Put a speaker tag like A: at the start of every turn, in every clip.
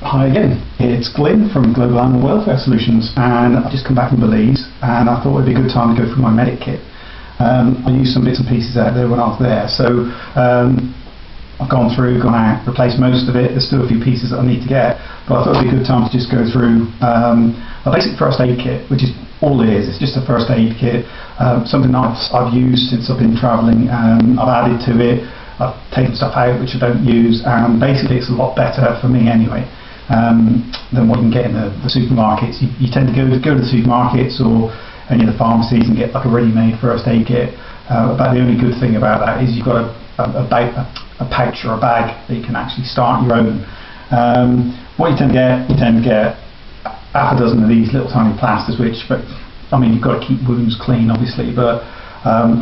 A: Hi again, it's Glyn from Global Animal Welfare Solutions, and I've just come back from Belize, and I thought it'd be a good time to go through my medic kit. I used some bits and pieces out there when I was there, so I've gone out, replaced most of it. There's still a few pieces that I need to get, but I thought it'd be a good time to just go through a basic first aid kit, which is all it is. It's just a first aid kit, something that I've used since I've been travelling, and I've added to it. I've taken stuff out which I don't use, and basically it's a lot better for me anyway than what you can get in the supermarkets. You tend to go to the supermarkets or any of the pharmacies and get like a ready-made first aid kit. But the only good thing about that is you've got a pouch or a bag that you can actually start your own. What you tend to get half a dozen of these little tiny plasters, but I mean, you've got to keep wounds clean obviously, but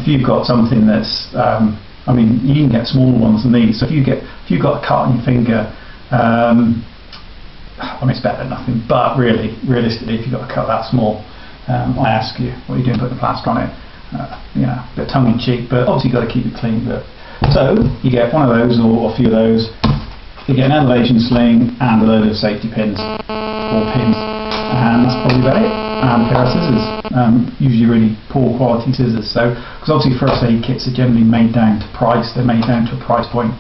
A: if you've got something that's I mean, you can get smaller ones than these. So if you've got a cut on your finger, I mean, it's better than nothing. But realistically, if you've got a cut that small, I ask you, what are you doing putting a plaster on it? You know, a bit tongue in cheek, but obviously you've got to keep it clean. So you get one of those or a few of those. You get an elevation sling and a load of safety pins or pins, and that's probably about it. And a pair of scissors, usually really poor quality scissors. So, because obviously first aid kits are generally made down to price, they're made down to a price point.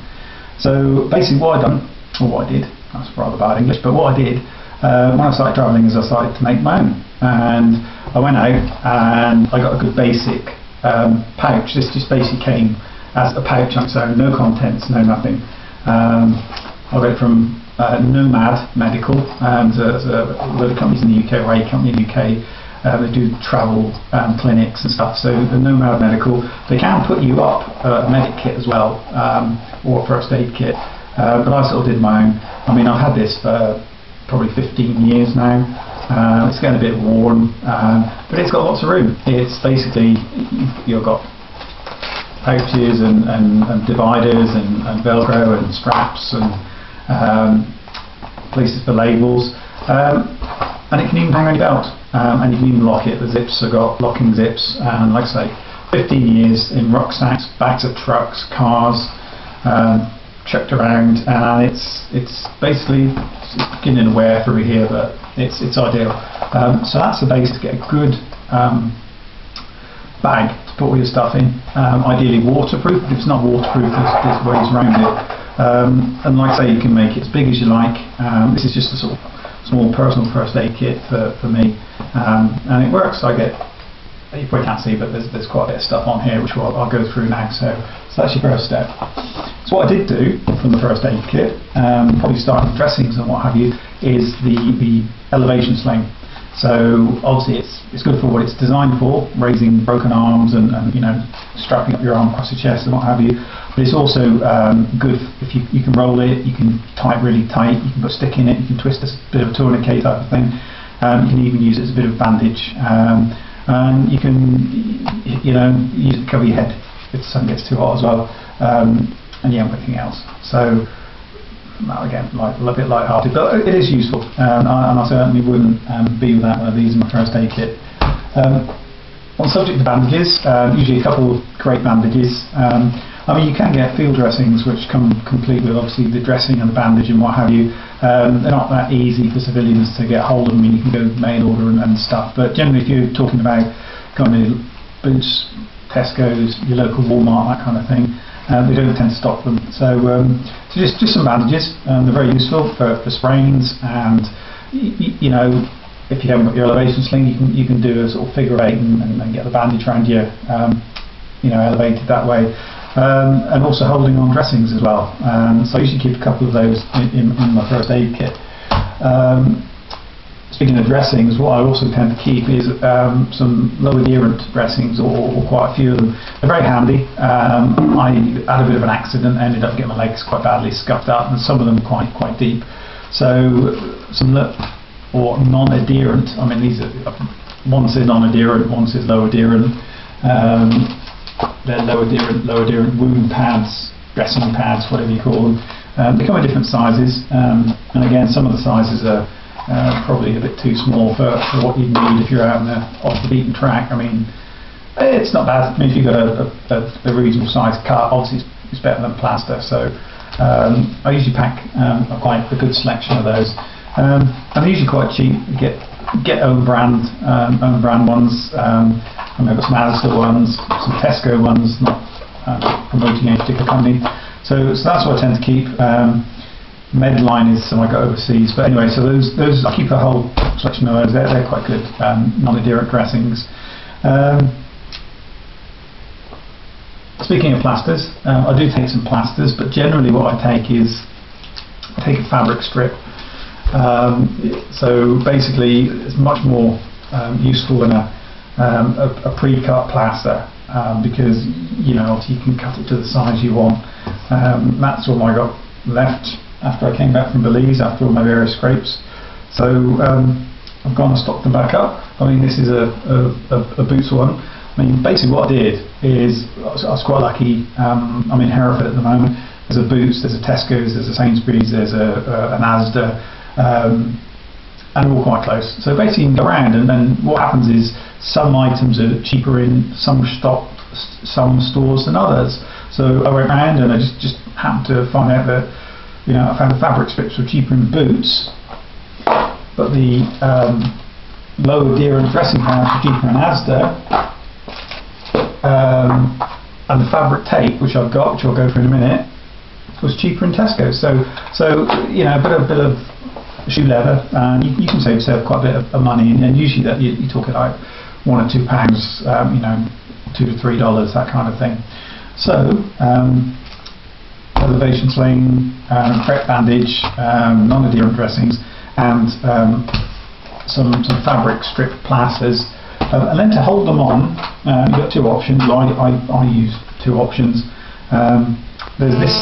A: So basically what I did, that's rather bad English, but what I did when I started travelling is I started to make my own. And I went out and I got a good basic pouch. This just basically came as a pouch on its own, no contents, no nothing. I got it from Nomad Medical. There's a lot of companies in the UK, or a company in the UK, they do travel clinics and stuff. So the Nomad Medical, they can put you up a medic kit as well, or a first aid kit. But I sort of did my own. I mean, I've had this for probably 15 years now. It's getting a bit worn, but it's got lots of room. It's basically, you've got pouches and dividers and Velcro and straps and places for labels, and it can even hang on your belt, and you can even lock it. The zips have got locking zips, and like I say, 15 years in rucksacks, bags of trucks, cars, chucked around, and it's basically beginning to wear through here, but it's ideal. So that's the base to get a good bag to put all your stuff in, ideally waterproof. If it's not waterproof, there's ways around it. And like I say, you can make it as big as you like. This is just a sort of small personal first aid kit for me, and it works. You probably can't see, but there's quite a bit of stuff on here which I'll go through now. So that's your first step. So what I did do from the first aid kit, probably starting with dressings and what have you, is the elevation sling. So obviously it's good for what it's designed for, raising broken arms and you know, strapping up your arm across your chest and what have you. But it's also good if you can roll it, you can tie it really tight, you can put a stick in it, you can twist a bit of a tourniquet type of thing. You can even use it as a bit of bandage, and you can, you know, use it to cover your head if the sun gets too hot as well, and yeah, everything else. So again, a little bit light-hearted, but it is useful, and I certainly wouldn't be without one of these in my first aid kit. On the subject of bandages, usually a couple of great bandages. I mean, you can get field dressings which come complete with obviously the dressing and the bandage and what have you. They're not that easy for civilians to get hold of them. I mean, you can go mail order and stuff, but generally if you're talking about going to Boots, Tesco's, your local Walmart, that kind of thing, we don't tend to stock them. So just some bandages. They're very useful for sprains, and you know, if you haven't got your elevation sling, you can do a sort of figure eight and get the bandage around you, you know, elevated that way. And also holding on dressings as well. So I usually keep a couple of those in my first aid kit. Speaking of dressings, what I also tend to keep is some low adherent dressings, or quite a few of them. They're very handy. I had a bit of an accident, ended up getting my legs quite badly scuffed up, and some of them quite deep. So some or non-adherent. I mean, these are, one says non-adherent, one says low adherent. They're low adherent wound pads, dressing pads, whatever you call them. They come in different sizes, and again, some of the sizes are probably a bit too small for what you need if you're out off the beaten track. I mean, it's not bad. I mean, if you've got a reasonable sized cut, obviously it's better than plaster. So I usually pack quite a good selection of those. And they're usually quite cheap. You get own brand ones. I mean, I've got some Asda ones, some Tesco ones, not promoting any particular company. So that's what I tend to keep. Medline is some I got overseas, but anyway, so those I keep a whole selection of those. They're quite good, non-adherent dressings. Speaking of plasters, I do take some plasters, but generally what I take is a fabric strip. So basically, it's much more useful than a pre-cut plaster, because obviously you can cut it to the size you want. That's all I got left after I came back from Belize, after all my various scrapes. So I've gone and stocked them back up. I mean, this is a Boots one. I mean, basically what I did is, I was quite lucky. I'm in Hereford at the moment. There's a Boots, there's a Tesco's, there's a Sainsbury's, there's an Asda, and they're all quite close. So basically you can go around, and then what happens is some items are cheaper in some stores than others. So I went around and I just happened to find out that I found the fabric strips were cheaper in Boots, but the low adherent dressing pads were cheaper in Asda, and the fabric tape, which I've got, which I'll go through in a minute, was cheaper in Tesco. So a bit of shoe leather, and you can save quite a bit of money, and usually that you're talking like £1 or £2, $2 to $3, that kind of thing. So elevation sling, crepe bandage, non-adherent dressings, and some fabric strip plasters, and then to hold them on, you've got two options. I use two options. There's this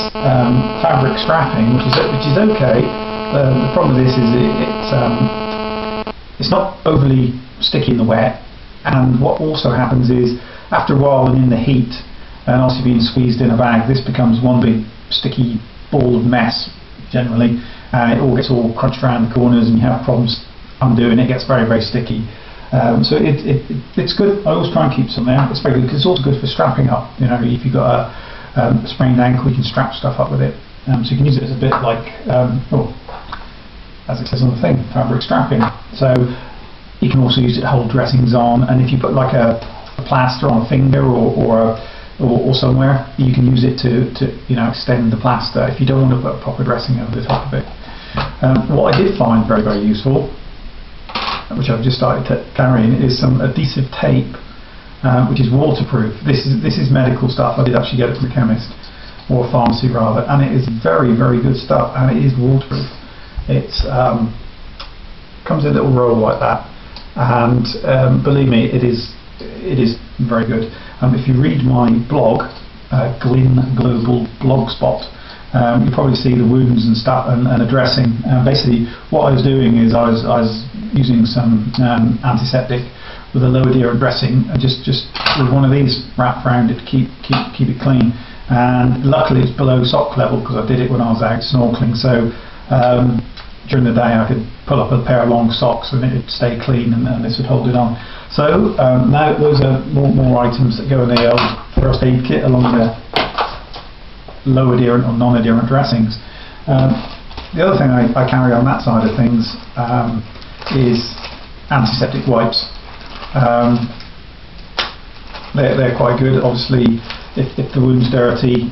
A: fabric strapping, which is okay. The problem with this is it's not overly sticky in the wet, and what also happens is after a while and in the heat, and also being squeezed in a bag, this becomes one big sticky ball of mess generally. It all gets crunched around the corners, and you have problems undoing it. It gets very, very sticky. So it's good. I always try and keep some there. It's very good because it's also good for strapping up. If you've got a sprained ankle, you can strap stuff up with it. So you can use it as a bit like, as it says on the thing, fabric strapping. So you can also use it to hold dressings on, and if you put like a plaster on a finger or somewhere, you can use it to extend the plaster if you don't want to put a proper dressing over the top of it. What I did find very, very useful, which I've just started carrying, is some adhesive tape, which is waterproof. This is medical stuff. I did actually get it from a chemist, or a pharmacy rather, and it is very, very good stuff, and it is waterproof. It's comes in a little roll like that, and believe me, it is very good. If you read my blog, Glyn Global Blogspot, you probably see the wounds and stuff and a dressing. Basically, what I was doing is I was using some antiseptic with a low adherent dressing, and just with one of these wrapped around it to keep it clean. And luckily, it's below sock level because I did it when I was out snorkeling. So during the day, I could pull up a pair of long socks and it would stay clean, and this would hold it on. So now those are more items that go in the old first aid kit along the low adherent or non-adherent dressings. The other thing I carry on that side of things is antiseptic wipes. They're quite good. Obviously, if the wound's dirty,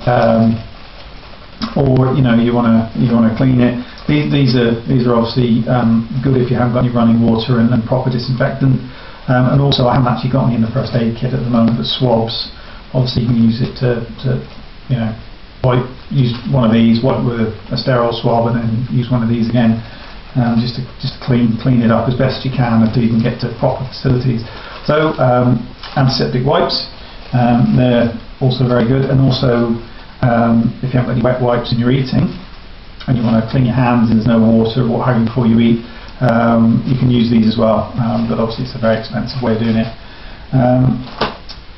A: or you want to clean it, these are obviously good if you haven't got any running water and proper disinfectant. And also, I haven't actually got any in the first aid kit at the moment, but swabs. Obviously, you can use it to use one of these, wipe with a sterile swab, and then use one of these again, just to clean it up as best you can until you can get to proper facilities. So antiseptic wipes, they're also very good. And also, if you haven't got any wet wipes and you're eating, and you want to clean your hands and there's no water or what have you before you eat, you can use these as well, but obviously it's a very expensive way of doing it.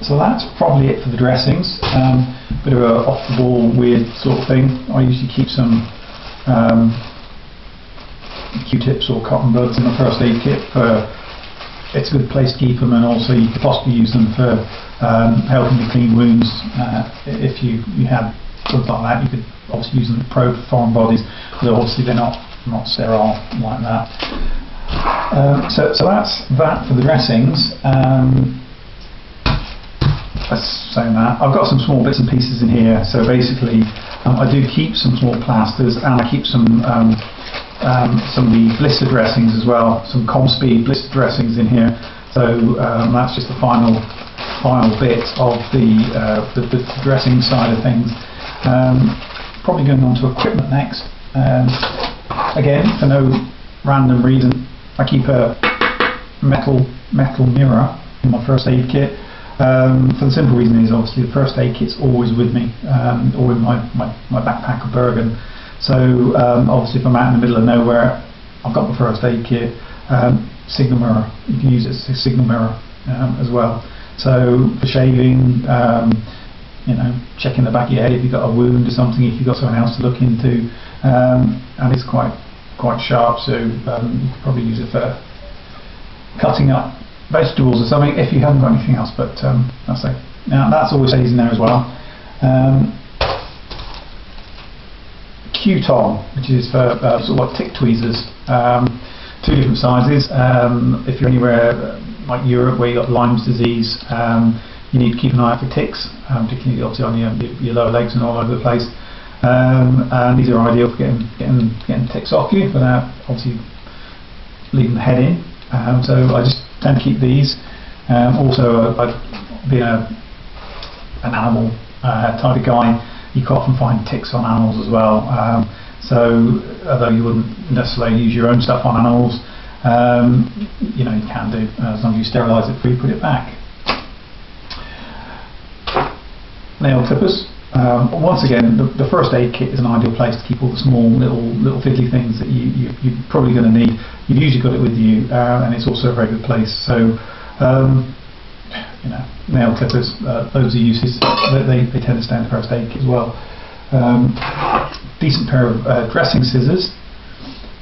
A: So that's probably it for the dressings. Bit of a off-the-ball weird sort of thing. I usually keep some Q-tips or cotton buds in the first aid kit. It's a good place to keep them, and also you could possibly use them for helping to clean wounds. If you had something like that, you could obviously use them to probe foreign bodies, but obviously they're not
B: not sterile like that. So that's that for the dressings. Let's say that. I've got some small bits and pieces in here. So basically, I do keep some small plasters, and I keep some of the blister dressings as well. Some Comspeed blister dressings in here. So that's just the final bit of the dressing side of things. Probably going on to equipment next. Again, for no random reason, I keep a metal mirror in my first aid kit. For the simple reason is obviously the first aid kit's always with me, or in my backpack or Bergen. So obviously if I'm out in the middle of nowhere, I've got the first aid kit. Signal mirror, you can use it as a signal mirror as well. So for shaving, checking the back of your head if you've got a wound or something, if you've got something else to look into, and it's quite sharp, so you could probably use it for cutting up vegetables or something if you haven't got anything else. But that's always stays in there as well. Q-Tong, which is for sort of like tick tweezers, 2 different sizes. If you're anywhere like Europe where you've got Lyme's disease, you need to keep an eye out for ticks, particularly obviously on your lower legs and all over the place. And these are ideal for getting ticks off you without obviously leaving the head in. So I just tend to keep these. Also, being an animal type of guy, you can often find ticks on animals as well. So although you wouldn't necessarily use your own stuff on animals, you can do, as long as you sterilise it before you put it back. Nail clippers. Once again, the first aid kit is an ideal place to keep all the small little fiddly things that you're probably going to need. You've usually got it with you, and it's also a very good place. So nail clippers, those are uses. They tend to stay in the first aid kit as well. Decent pair of dressing scissors.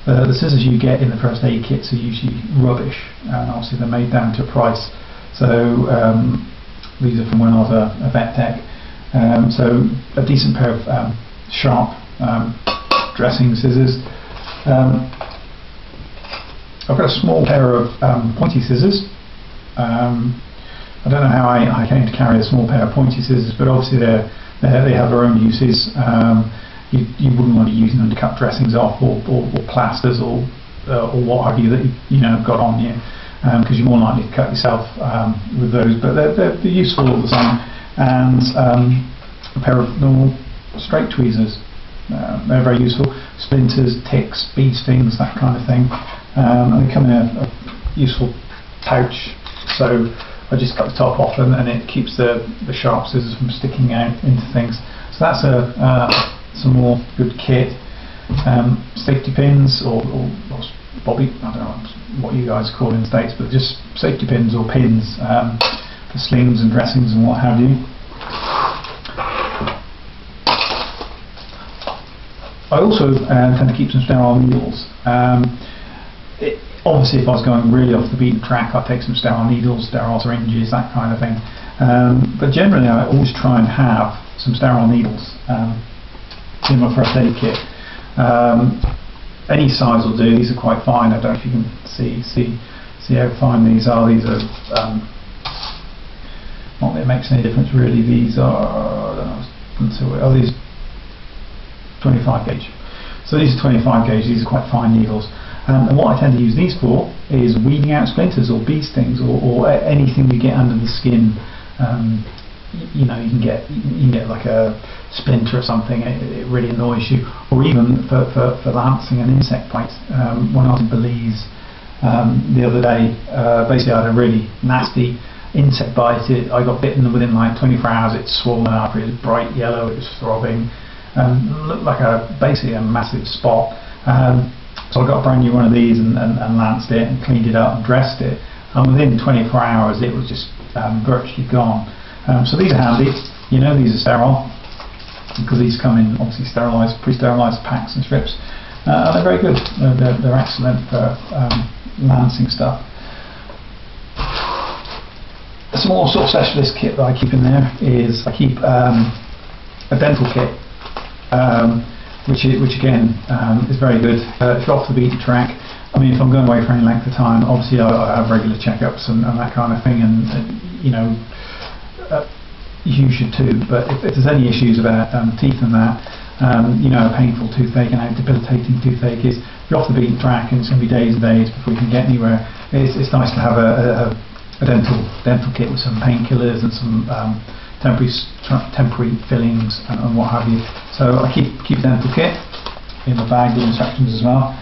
B: The scissors you get in the first aid kits are usually rubbish, and obviously they're made down to a price. So these are from when I was a vet tech. So a decent pair of sharp dressing scissors. I've got a small pair of pointy scissors. I don't know how I came to carry a small pair of pointy scissors, but obviously they have their own uses. You wouldn't want to be using them to cut dressings off, or plasters, or what have you that you've got on you, because you're more likely to cut yourself with those. But they're useful all the time. And a pair of normal straight tweezers. They're very useful. Splinters, ticks, bee stings, that kind of thing. And they come in a useful pouch, so I just cut the top off and it keeps the sharp scissors from sticking out into things. So that's some more good kit. Safety pins or bobby, I don't know what you guys call it in the States, but just safety pins or pins for slings and dressings and what have you. I also tend to keep some sterile needles. Obviously, if I was going really off the beaten track, I'd take some sterile needles, sterile syringes, that kind of thing. But generally, I always try and have some sterile needles in my first aid kit. Any size will do. These are quite fine. I don't know if you can see how fine these are. These are not that it makes any difference really. These are, I don't know, these 25 gauge. So these are 25 gauge. These are quite fine needles. And what I tend to use these for is weeding out splinters or bee stings or anything you get under the skin. You can get like a splinter or something. It really annoys you. Or even for lancing an insect bite. When I was in Belize the other day, basically I had a really nasty insect bite. I got bitten within like 24 hours. It's swollen up. It was bright yellow. It was throbbing. Looked like basically a massive spot. So I got a brand new one of these and lanced it and cleaned it up and dressed it. And within 24 hours, it was just virtually gone. So these are handy. These are sterile because these come in obviously sterilized, pre-sterilized packs and strips. They're very good. They're excellent for lancing stuff. A small sort of specialist kit that I keep in there is I keep a dental kit. which again is very good. If you're off the beaten track, I mean, if I'm going away for any length of time, obviously I have regular checkups and that kind of thing, and you know, you should too. But if there's any issues about teeth and that, you know, a painful toothache and a debilitating toothache is, if you're off the beaten track and it's going to be days and days before you can get anywhere, it's nice to have a dental kit with some painkillers and some temporary fillings and what have you. So I keep a dental kit in my bag with instructions as well.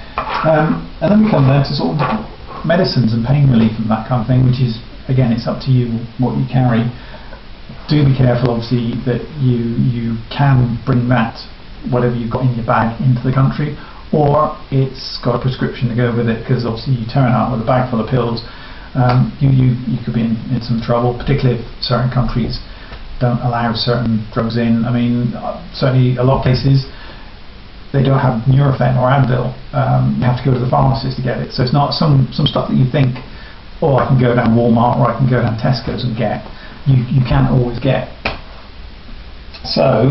B: And then we come down to sort of medicines and pain relief and that kind of thing, which is, again, it's up to you what you carry. Do be careful, obviously, that you can bring that, whatever you've got in your bag, into the country, or it's got a prescription to go with it, because obviously you turn out with a bag full of pills, you could be in some trouble, particularly if certain countries don't allow certain drugs in. I mean, certainly a lot of places they don't have Nurofen or Advil. You have to go to the pharmacist to get it. So it's not some stuff that you think, oh, I can go down Walmart or I can go down Tesco's and get. You can't always get. So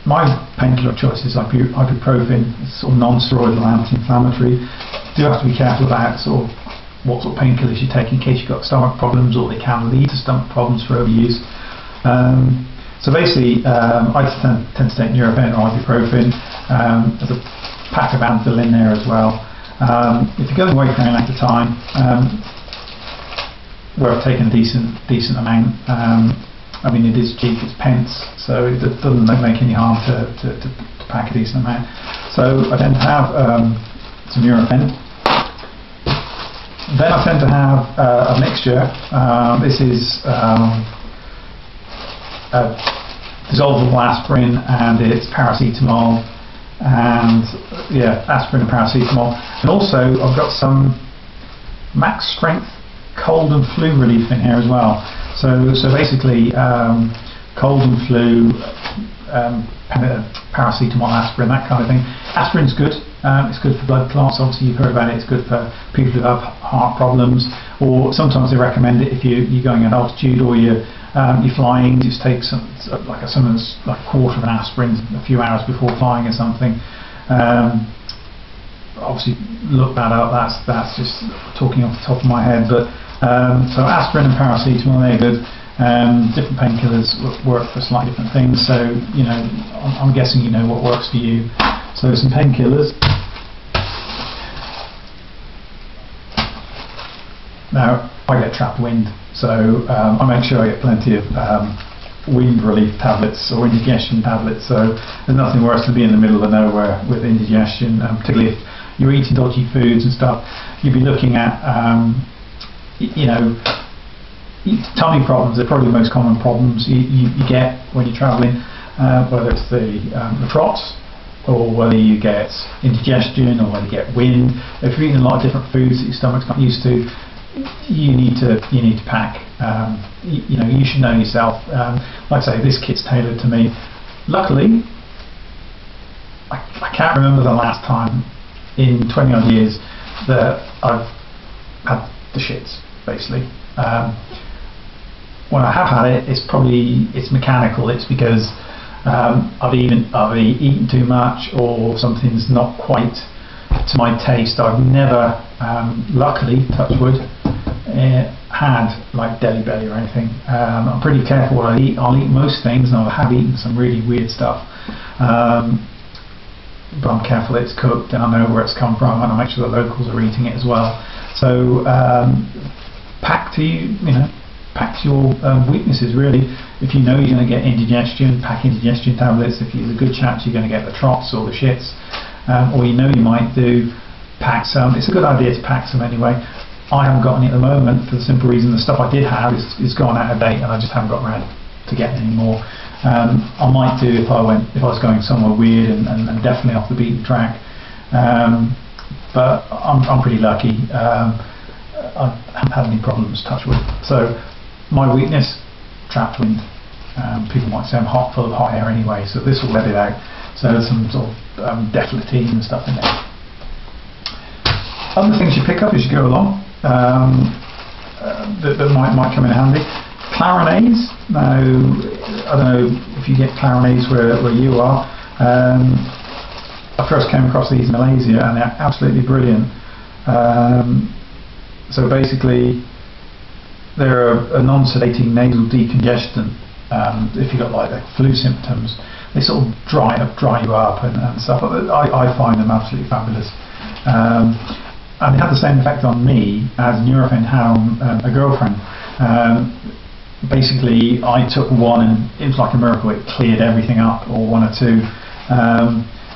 B: my painkiller choice is ibuprofen. It's sort of non-steroidal, anti-inflammatory. Do have to be careful about sort of what sort of painkillers you take in case you've got stomach problems, or they can lead to stomach problems for overuse. So basically, I tend to take Nurofen or ibuprofen. There's a pack of Advil in there as well. If you're going away for any length of time, worth taking a decent amount. I mean, it is cheap, it's pence, so it doesn't make any harm to pack a decent amount. So I tend to have some Nurofen. Then I tend to have a mixture. This is dissolvable aspirin, and it's paracetamol, and yeah, aspirin and paracetamol. And also I've got some max strength cold and flu relief in here as well. So basically cold and flu, paracetamol, aspirin, that kind of thing. Aspirin's good. It's good for blood clots. Obviously, you've heard about it. It's good for people who have heart problems, or sometimes they recommend it if you're going at altitude or you're flying. Just take sometimes like a quarter of an aspirin a few hours before flying or something. Obviously, look that up. That's just talking off the top of my head. But so aspirin and paracetamol, they're good. Different painkillers work for slightly different things, so you know, I'm guessing you know what works for you. So some painkillers. Now I get trapped wind, so I make sure I get plenty of wind relief tablets or indigestion tablets. So there's nothing worse than being in the middle of nowhere with indigestion, particularly if you're eating dodgy foods and stuff. You'd be looking at you know, tummy problems are probably the most common problems you get when you're travelling, whether it's the trots, or whether you get indigestion, or whether you get wind. If you're eating a lot of different foods that your stomach's not used to, you need to pack. You know, you should know yourself. Like I say, this kit's tailored to me. Luckily, I can't remember the last time in 20 odd years that I've had the shits, basically. When I have had it, it's mechanical. It's because I've eaten too much, or something's not quite to my taste. I've never, luckily, touch wood, had like deli belly or anything. I'm pretty careful what I eat. I'll eat most things, and I have eaten some really weird stuff. But I'm careful it's cooked, and I know where it's come from, and I make sure the locals are eating it as well. So pack to your weaknesses, really. If you know you're going to get indigestion, pack indigestion tablets. If there's a good chance you're going to get the trots or the shits, or you know you might do, pack some. It's a good idea to pack some anyway. I haven't got any at the moment, for the simple reason the stuff I did have is gone out of date, and I just haven't got around to getting any more. I might do if I was going somewhere weird and definitely off the beaten track. But I'm pretty lucky. I haven't had any problems, touch wood. So my weakness, trapped wind. People might say I'm full of hot air anyway, so this will let it out. So there's some sort of deflatine and stuff in there. Other things you pick up as you go along that might come in handy. Clarinase. Now, I don't know if you get Clarinase where you are. I first came across these in Malaysia, and they're absolutely brilliant. So basically, they're a non-sedating nasal decongestant. If you've got like flu symptoms, they sort of dry you up and stuff. I find them absolutely fabulous. And it had the same effect on me as Nurofen had on a girlfriend. Basically, I took one and it was like a miracle. It cleared everything up, or one or two.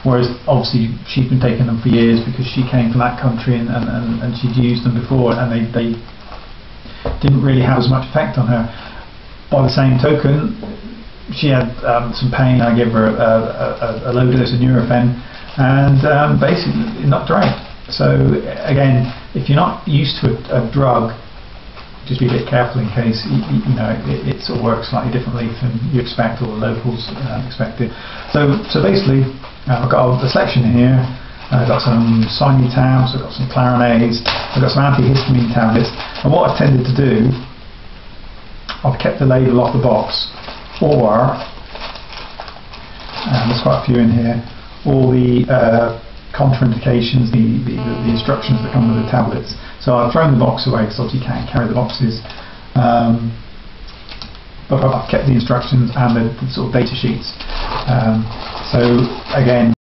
B: Whereas obviously she'd been taking them for years because she came from that country and she'd used them before, and they didn't really have as much effect on her. By the same token, she had some pain. I gave her a low dose of Nurofen, and basically it knocked her out. So again, if you're not used to a drug, just be a bit careful in case it sort of works slightly differently than you expect, or the locals expect it. So basically, I've got a selection here. I've got some Sinutabs, I've got some Clarinase, I've got some antihistamine tablets. And what I've tended to do, I've kept the label off the box, or there's quite a few in here, all the contraindications, the instructions that come with the tablets. So I've thrown the box away because obviously you can't carry the boxes, but I've kept the instructions and the sort of data sheets. So again,